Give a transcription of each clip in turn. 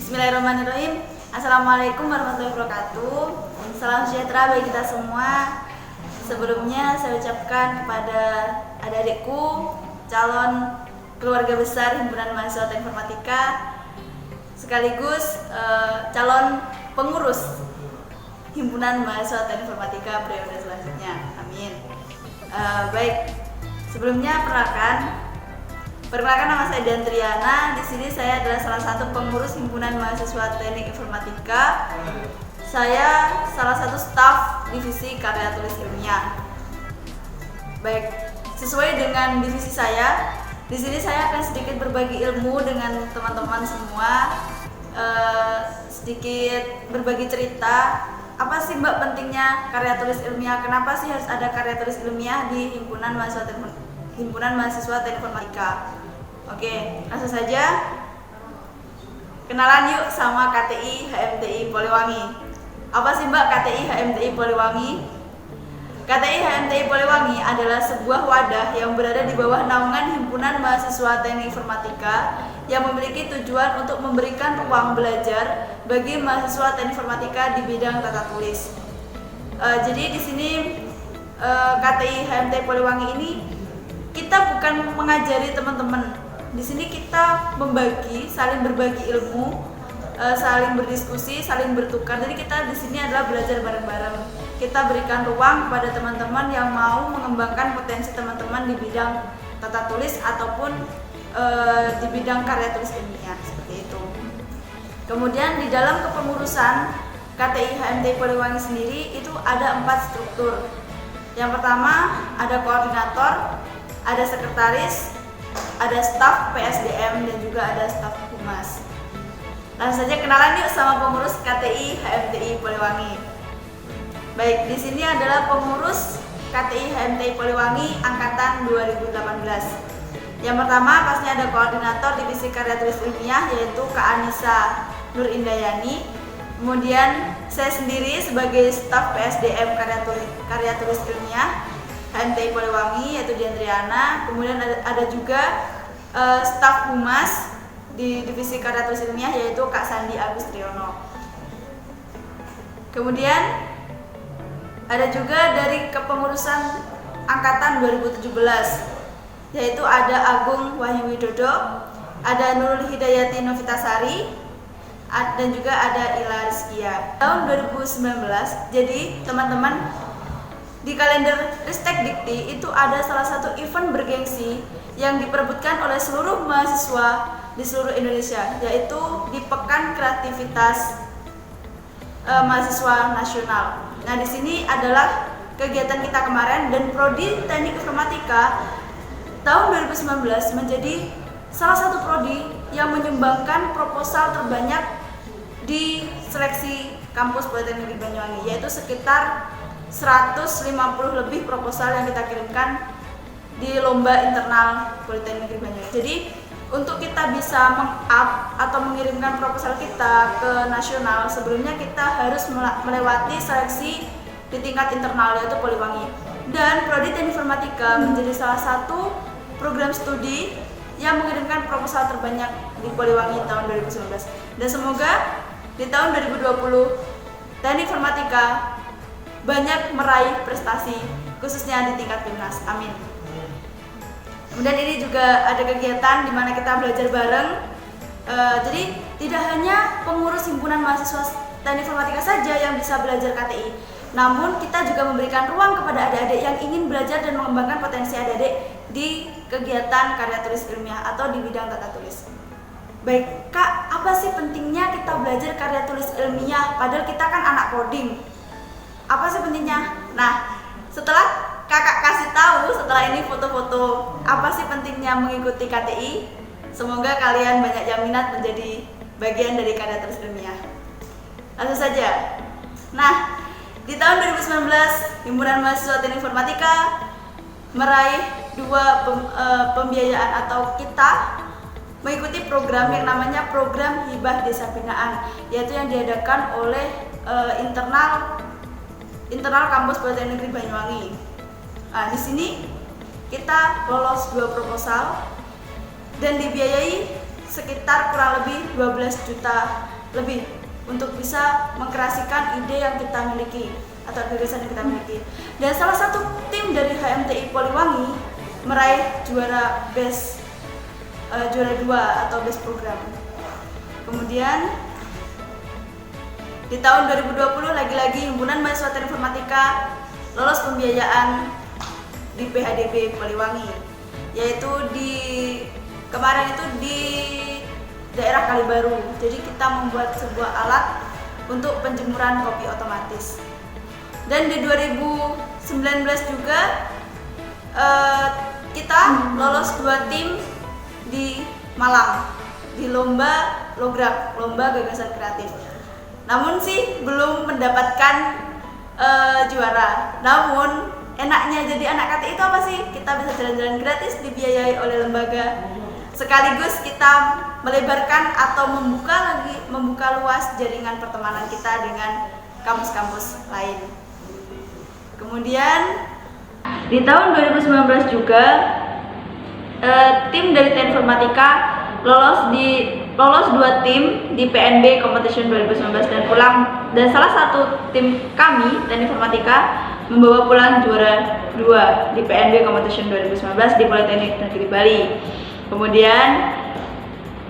Bismillahirrahmanirrahim. Assalamualaikum warahmatullahi wabarakatuh. Salam sejahtera bagi kita semua. Sebelumnya saya ucapkan kepada adik-adikku, calon keluarga besar Himpunan Mahasiswa Teknik Informatika, sekaligus calon pengurus Himpunan Mahasiswa Teknik Informatika periode selanjutnya. Amin. Baik, sebelumnya perkenalkan nama saya Diantriana. Di sini saya adalah salah satu pengurus Himpunan Mahasiswa Teknik Informatika. Saya salah satu staf divisi karya tulis ilmiah. Baik, sesuai dengan divisi saya, di sini saya akan sedikit berbagi ilmu dengan teman-teman semua, sedikit berbagi cerita. Apa sih Mbak pentingnya karya tulis ilmiah? Kenapa sih harus ada karya tulis ilmiah di Himpunan Mahasiswa Teknik Informatika? Oke, langsung saja. Kenalan yuk sama KTI HMTI Poliwangi. Apa sih Mbak KTI HMTI Poliwangi? KTI HMTI Poliwangi adalah sebuah wadah yang berada di bawah naungan Himpunan Mahasiswa Teknik Informatika yang memiliki tujuan untuk memberikan ruang belajar bagi mahasiswa Teknik Informatika di bidang tata tulis. Jadi di sini KTI HMTI Poliwangi ini kita bukan mengajari teman-teman. Di sini kita saling berbagi ilmu, saling berdiskusi, saling bertukar. Jadi kita di sini adalah belajar bareng-bareng. Kita berikan ruang kepada teman-teman yang mau mengembangkan potensi teman-teman di bidang tata tulis ataupun di bidang karya tulis ilmiah, seperti itu. Kemudian di dalam kepengurusan KTI HMTI Poliwangi sendiri itu ada 4 struktur. Yang pertama ada koordinator, ada sekretaris, ada staf PSDM, dan juga ada staf humas. Langsung saja kenalan yuk sama pengurus KTI HMTI Poliwangi. Baik, di sini adalah pengurus KTI HMTI Poliwangi angkatan 2018. Yang pertama pasti ada koordinator divisi karya tulis ilmiah, yaitu Kak Anissa Nur Indayani. Kemudian saya sendiri sebagai staf PSDM karya tulis ilmiah HMTI Poliwangi, yaitu Diantriana. Kemudian ada juga staf humas di divisi karya tulis ilmiah, yaitu Kak Sandi Agus Triyono. Kemudian ada juga dari kepengurusan angkatan 2017, yaitu ada Agung Wahyu Widodo, ada Nurul Hidayati Novitasari, dan juga ada Ila Rizkia. Tahun 2019, jadi teman-teman, di kalender Ristek Dikti itu ada salah satu event bergengsi yang diperebutkan oleh seluruh mahasiswa di seluruh Indonesia, yaitu di Pekan Kreativitas Mahasiswa Nasional. Nah, di sini adalah kegiatan kita kemarin, dan Prodi Teknik Informatika tahun 2019 menjadi salah satu prodi yang menyumbangkan proposal terbanyak di seleksi kampus Politeknik Negeri Banyuwangi, yaitu sekitar 150 lebih proposal yang kita kirimkan di lomba internal Politeknik Negeri Banyuwangi. Jadi untuk kita bisa meng-up atau mengirimkan proposal kita ke nasional, sebelumnya kita harus melewati seleksi di tingkat internal, yaitu Poliwangi. Dan Prodi Teknik Informatika menjadi salah satu program studi yang mengirimkan proposal terbanyak di Poliwangi tahun 2019. Dan semoga di tahun 2020 Teknik Informatika banyak meraih prestasi, khususnya di tingkat PIMNAS. Amin. Kemudian ini juga ada kegiatan di mana kita belajar bareng. Jadi tidak hanya pengurus Himpunan Mahasiswa Teknik Informatika saja yang bisa belajar KTI, namun kita juga memberikan ruang kepada adik-adik yang ingin belajar dan mengembangkan potensi adik-adik di kegiatan karya tulis ilmiah atau di bidang tata tulis. Baik, Kak, apa sih pentingnya kita belajar karya tulis ilmiah padahal kita kan anak coding? Apa sih pentingnya? Nah, setelah Kakak kasih tahu setelah ini foto-foto apa sih pentingnya mengikuti KTI, semoga kalian banyak yang minat menjadi bagian dari karya tulis ilmiah. Langsung saja. Nah, di tahun 2019 Himpunan Mahasiswa Teknik Informatika meraih 2 pembiayaan, atau kita mengikuti program yang namanya program Hibah Desa Binaan, yaitu yang diadakan oleh internal kampus Politeknik Negeri Banyuwangi. Nah, di sini kita lolos 2 proposal dan dibiayai sekitar kurang lebih 12 juta lebih untuk bisa mengkreasikan ide yang kita miliki atau gagasan yang kita miliki. Dan salah satu tim dari HMTI Poliwangi meraih juara best juara 2 atau best program. Kemudian di tahun 2020 lagi-lagi Himpunan Mahasiswa Teknik Informatika lolos pembiayaan di PHDB Poliwangi, yaitu kemarin itu di daerah Kalibaru. Jadi kita membuat sebuah alat untuk penjemuran kopi otomatis. Dan di 2019 juga kita lolos 2 tim di Malang di lomba gagasan kreatif. Namun sih belum mendapatkan juara. Namun enaknya jadi anak KTI itu apa sih? Kita bisa jalan-jalan gratis dibiayai oleh lembaga. Sekaligus kita melebarkan atau membuka luas jaringan pertemanan kita dengan kampus-kampus lain. Kemudian di tahun 2019 juga tim dari Teknik Informatika lolos 2 tim di PNB Competition 2019 dan salah satu tim kami Teknik Informatika membawa pulang juara 2 di PNB Competition 2019 di Politeknik Negeri Bali. Kemudian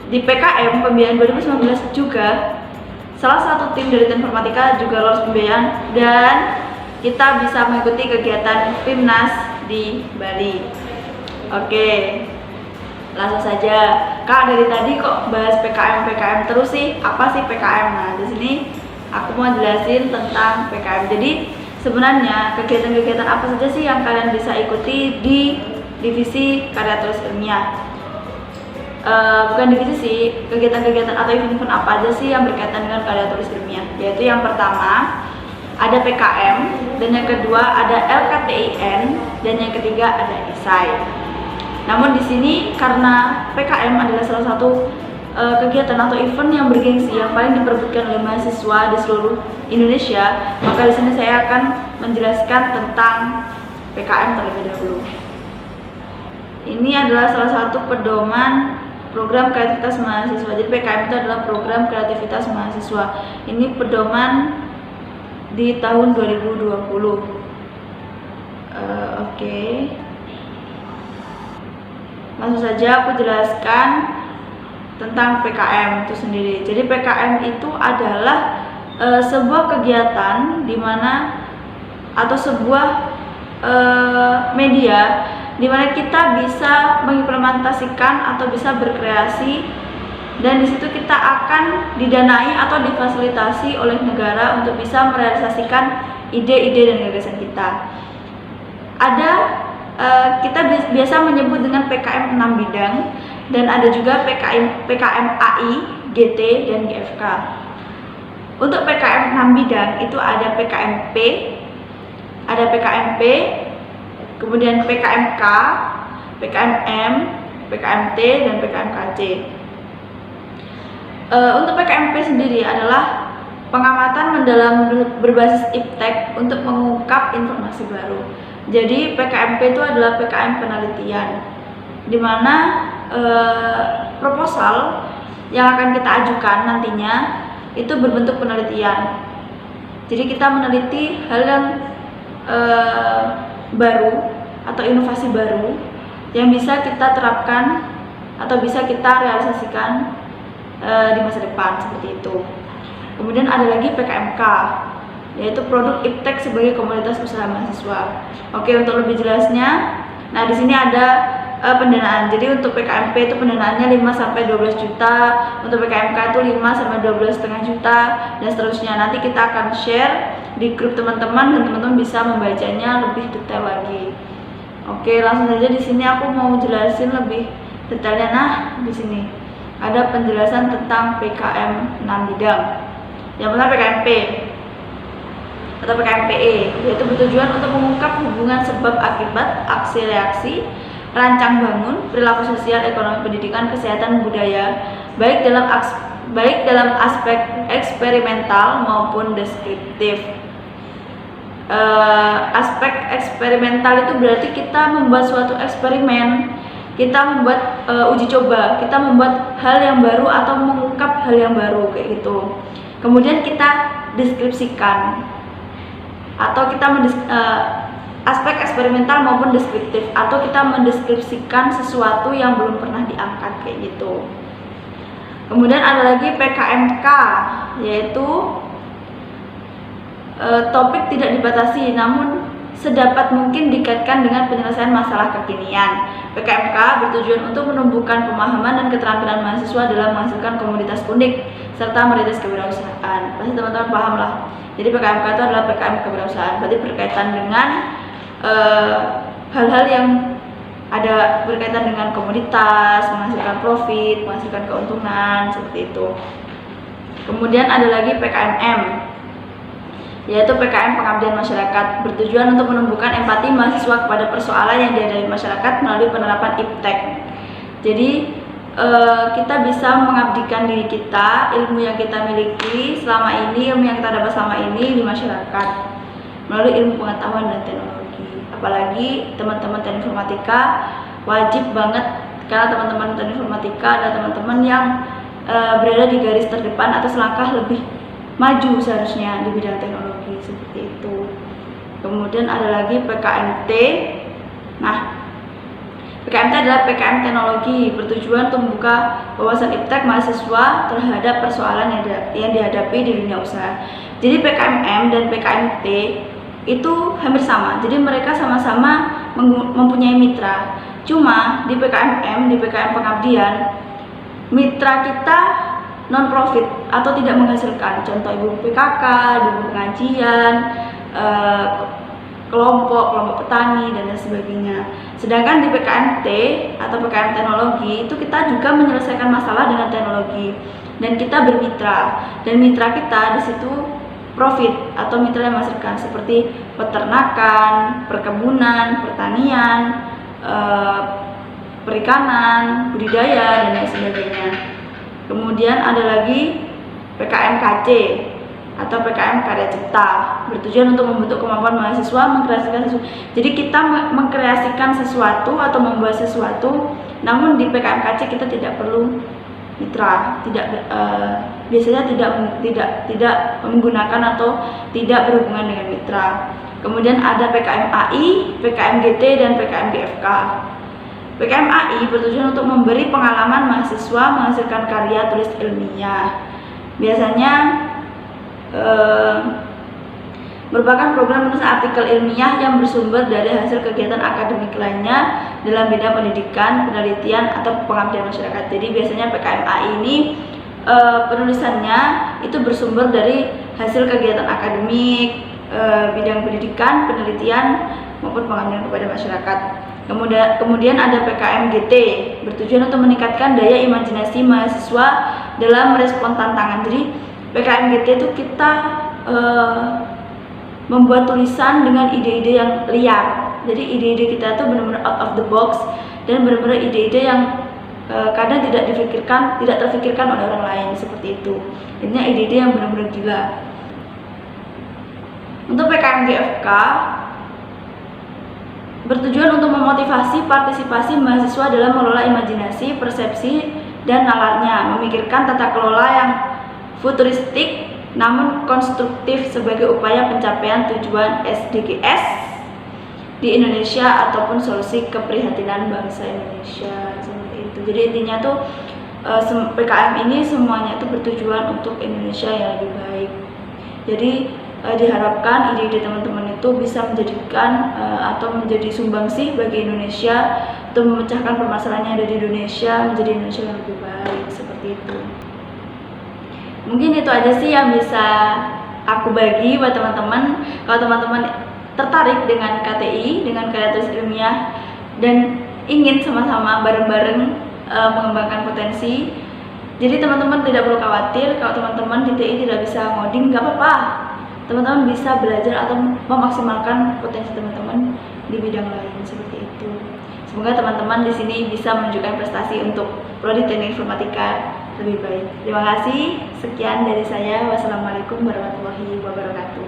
di PKM pembiayaan 2019 juga salah satu tim dari Teknik Informatika juga lolos pembiayaan dan kita bisa mengikuti kegiatan PIMNAS di Bali. Oke, langsung saja. Kak, dari tadi kok bahas PKM terus sih? Apa sih PKM? Nah, di sini aku mau jelasin tentang PKM. Jadi sebenarnya kegiatan-kegiatan apa saja sih yang kalian bisa ikuti di divisi karya tulis ilmiah? Bukan divisi sih, kegiatan-kegiatan atau event-event apa aja sih yang berkaitan dengan karya tulis ilmiah? Yaitu yang pertama ada PKM, dan yang kedua ada LKTIN, dan yang ketiga ada esai. Namun di sini karena PKM adalah salah satu kegiatan atau event yang bergengsi yang paling diperebutkan oleh mahasiswa di seluruh Indonesia, maka di sini saya akan menjelaskan tentang PKM terlebih dahulu. Ini adalah salah satu pedoman program kreativitas mahasiswa. Jadi PKM itu adalah program kreativitas mahasiswa. Ini pedoman di tahun 2020. Oke. Langsung saja aku jelaskan tentang PKM itu sendiri. Jadi PKM itu adalah sebuah kegiatan di mana atau sebuah media di mana kita bisa mengimplementasikan atau bisa berkreasi, dan di situ kita akan didanai atau difasilitasi oleh negara untuk bisa merealisasikan ide-ide dan gagasan kita. Kita biasa menyebut dengan PKM 6 bidang, dan ada juga PKM AI, GT, dan GFK. Untuk PKM 6 bidang itu ada PKMP, ada PKMP, kemudian PKMK, PKMM, PKMT, dan PKMKC. Untuk PKMP sendiri adalah pengamatan mendalam berbasis iptek untuk mengungkap informasi baru. Jadi PKMP itu adalah PKM penelitian, di mana proposal yang akan kita ajukan nantinya itu berbentuk penelitian. Jadi kita meneliti hal yang baru atau inovasi baru yang bisa kita terapkan atau bisa kita realisasikan di masa depan, seperti itu. Kemudian ada lagi PKMK, yaitu produk iptek sebagai komunitas usaha mahasiswa. Oke, untuk lebih jelasnya, nah di sini ada pendanaan. Jadi untuk PKMP itu pendanaannya 5-12 juta, untuk PKMK itu 5-12,5 juta, dan seterusnya. Nanti kita akan share di grup teman-teman dan teman-teman bisa membacanya lebih detail lagi. Oke, langsung saja di sini aku mau jelasin lebih detailnya. Nah, di sini ada penjelasan tentang PKM 6 bidang. Yang pertama PKMP atau PKMPE, yaitu bertujuan untuk mengungkap hubungan sebab akibat, aksi reaksi, rancang bangun, perilaku sosial, ekonomi, pendidikan, kesehatan, budaya, baik dalam aspek eksperimental maupun deskriptif. Aspek eksperimental itu berarti kita membuat suatu eksperimen kita membuat uji coba, kita membuat hal yang baru atau mengungkap hal yang baru kayak gitu. Kemudian kita deskripsikan atau kita aspek eksperimental maupun deskriptif, atau kita mendeskripsikan sesuatu yang belum pernah diangkat kayak gitu. Kemudian ada lagi PKMK, yaitu topik tidak dibatasi namun sedapat mungkin dikaitkan dengan penyelesaian masalah kekinian. PKMK bertujuan untuk menumbuhkan pemahaman dan keterampilan mahasiswa dalam menghasilkan komoditas unik serta merintis kewirausahaan. Pasti teman-teman paham lah. Jadi PKMK itu adalah PKM kewirausahaan, berarti berkaitan dengan hal-hal yang ada berkaitan dengan komoditas, menghasilkan profit, menghasilkan keuntungan, seperti itu. Kemudian ada lagi PKMM, yaitu PKM Pengabdian Masyarakat, bertujuan untuk menumbuhkan empati mahasiswa kepada persoalan yang dihadapi masyarakat melalui penerapan IPTEK. Jadi kita bisa mengabdikan diri kita, ilmu yang kita miliki selama ini, ilmu yang kita dapat selama ini di masyarakat melalui ilmu pengetahuan dan teknologi. Apalagi teman-teman teknik informatika wajib banget, karena teman-teman teknik informatika adalah teman-teman yang berada di garis terdepan atau selangkah lebih maju seharusnya di bidang teknologi, seperti itu. Kemudian ada lagi PKMT. Nah, PKMT adalah PKM teknologi, bertujuan untuk membuka wawasan iptek mahasiswa terhadap persoalan yang dihadapi di dunia usaha. Jadi PKMM dan PKMT itu hampir sama, jadi mereka sama-sama mempunyai mitra. Cuma di PKMM, di PKM Pengabdian, mitra kita non-profit atau tidak menghasilkan, contoh ibu PKK, ibu pengajian, kelompok petani dan lain sebagainya. Sedangkan di PKMT atau PKM teknologi itu kita juga menyelesaikan masalah dengan teknologi dan kita bermitra, dan mitra kita di situ profit atau mitra yang menghasilkan seperti peternakan, perkebunan, pertanian, perikanan, budidaya dan lain sebagainya. Kemudian ada lagi PKMKC atau PKM Karya Cipta, bertujuan untuk membentuk kemampuan mahasiswa mengkreasikan sesuatu. Jadi kita mengkreasikan sesuatu atau membuat sesuatu, namun di PKMKC kita tidak perlu mitra, biasanya tidak menggunakan atau tidak berhubungan dengan mitra. Kemudian ada PKMAI, PKMGT dan PKMGFK. PKMAI bertujuan untuk memberi pengalaman mahasiswa menghasilkan karya tulis ilmiah. Biasanya merupakan program menulis artikel ilmiah yang bersumber dari hasil kegiatan akademik lainnya dalam bidang pendidikan, penelitian, atau pengabdian masyarakat. Jadi biasanya PKMAI ini penulisannya itu bersumber dari hasil kegiatan akademik, bidang pendidikan, penelitian, maupun pengabdian kepada masyarakat. Kemudian ada PKMGT, bertujuan untuk meningkatkan daya imajinasi mahasiswa dalam merespon tantangan. Jadi PKMGT itu kita membuat tulisan dengan ide-ide yang liar. Jadi ide-ide kita itu benar-benar out of the box dan benar-benar ide-ide yang kadang tidak terfikirkan oleh orang lain, seperti itu. Intinya ide-ide yang benar-benar gila. Untuk PKMGFK bertujuan untuk memotivasi partisipasi mahasiswa dalam mengelola imajinasi, persepsi, dan nalarnya, memikirkan tata kelola yang futuristik namun konstruktif sebagai upaya pencapaian tujuan SDGs di Indonesia ataupun solusi keprihatinan bangsa Indonesia, seperti itu. Jadi intinya tuh PKM ini semuanya itu bertujuan untuk Indonesia yang lebih baik. Jadi diharapkan ide-ide teman-teman itu bisa menjadikan atau menjadi sumbangsih bagi Indonesia untuk memecahkan permasalahan yang ada di Indonesia menjadi Indonesia yang lebih baik, seperti itu. Mungkin itu aja sih yang bisa aku bagi buat teman-teman. Kalau teman-teman tertarik dengan KTI, dengan karya tulis ilmiah, dan ingin sama-sama bareng-bareng mengembangkan potensi, jadi teman-teman tidak perlu khawatir kalau teman-teman di TI tidak bisa ngoding, nggak apa-apa. Teman-teman bisa belajar atau memaksimalkan potensi teman-teman di bidang lain, seperti itu. Semoga teman-teman di sini bisa menunjukkan prestasi untuk prodi teknik informatika lebih baik. Terima kasih. Sekian dari saya. Wassalamualaikum warahmatullahi wabarakatuh.